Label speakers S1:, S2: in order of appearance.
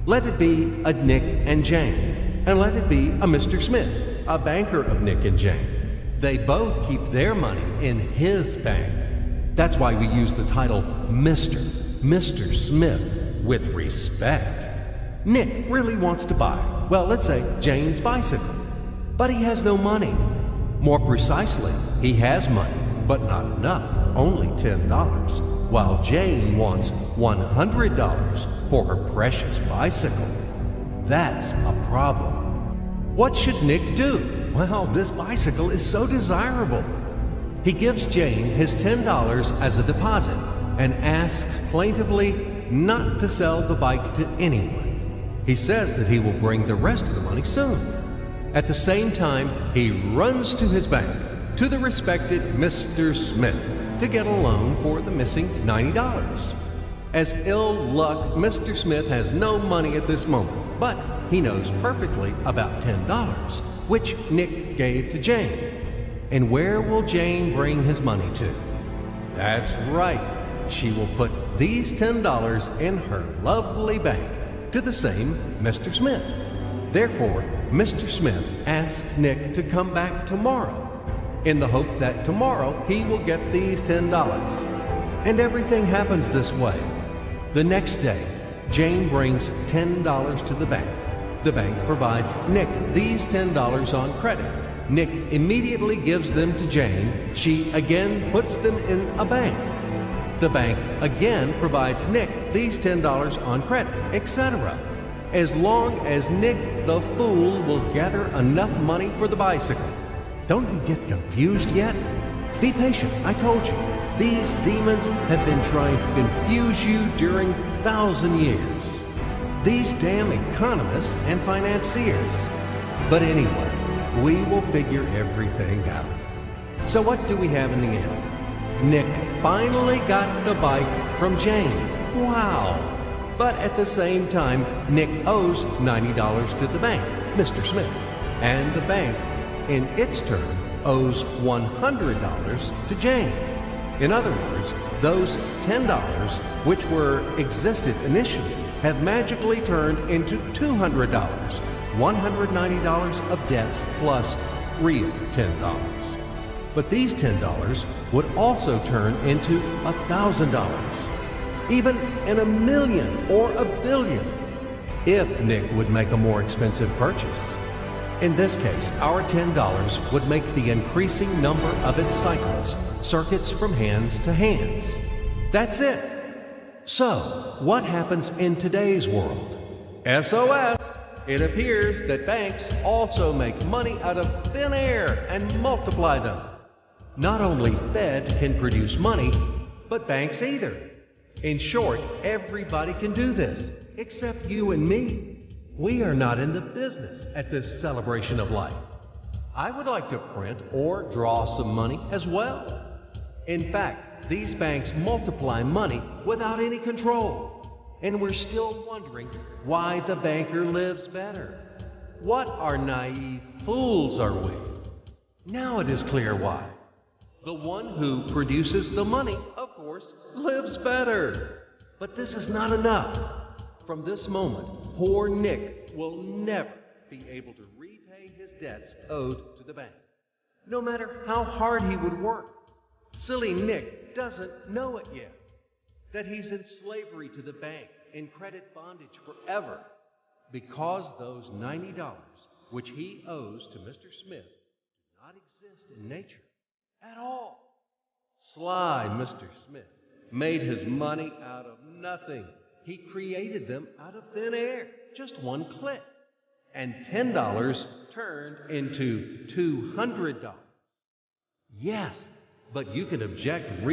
S1: Let it be a Nick and Jane, and let it be a Mr. Smith, a banker of Nick and Jane. They both keep their money in his bank. That's why we use the title Mr. Smith with respect. Nick really wants to buy, well, let's say Jane's bicycle, but he has no money. More precisely, he has money, but not enough, only $10, while Jane wants $100 for her precious bicycle. That's a problem. What should Nick do? Well, this bicycle is so desirable. He gives Jane his $10 as a deposit and asks plaintively not to sell the bike to anyone. He says that he will bring the rest of the money soon. At the same time, he runs to his bank, to the respected Mr. Smith, to get a loan for the missing $90. As ill luck, Mr. Smith has no money at this moment, but he knows perfectly about $10, which Nick gave to Jane. And where will Jane bring his money to? That's right. She will put these $10 in her lovely bank to the same Mr. Smith. Therefore, Mr. Smith asks Nick to come back tomorrow in the hope that tomorrow he will get these $10. And everything happens this way. The next day, Jane brings $10 to the bank. The bank provides Nick these $10 on credit. Nick immediately gives them to Jane. She again puts them in a bank. The bank again provides Nick these $10 on credit, etc. As long as Nick the fool will gather enough money for the bicycle. Don't you get confused yet? Be patient, I told you. These demons have been trying to confuse you during 1,000 years. These damn economists and financiers. But anyway, we will figure everything out. So what do we have in the end? Nick finally got the bike from Jane. Wow! But at the same time, Nick owes $90 to the bank, Mr. Smith, and the bank, in its turn, owes $100 to Jane. In other words, those $10, which existed initially, have magically turned into $200, $190 of debts plus real $10. But these $10 would also turn into $1,000, even in a million or a billion, if Nick would make a more expensive purchase. In this case, our $10 would make the increasing number of its cycles, circuits from hands to hands. That's it. So, what happens in today's world? SOS! It appears that banks also make money out of thin air and multiply them. Not only Fed can produce money, but banks either. In short, everybody can do this, except you and me. We are not in the business at this celebration of life. I would like to print or draw some money as well. In fact, these banks multiply money without any control. And we're still wondering why the banker lives better. What are naive fools are we? Now it is clear why. The one who produces the money, of course, lives better. But this is not enough. From this moment, poor Nick will never be able to repay his debts owed to the bank, no matter how hard he would work. Silly Nick doesn't know it yet, that he's in slavery to the bank, in credit bondage forever, because those $90, which he owes to Mr. Smith, do not exist in nature at all. Sly Mr. Smith made his money out of nothing. He created them out of thin air, just one click. And $10 turned into $200. Yes, but you can object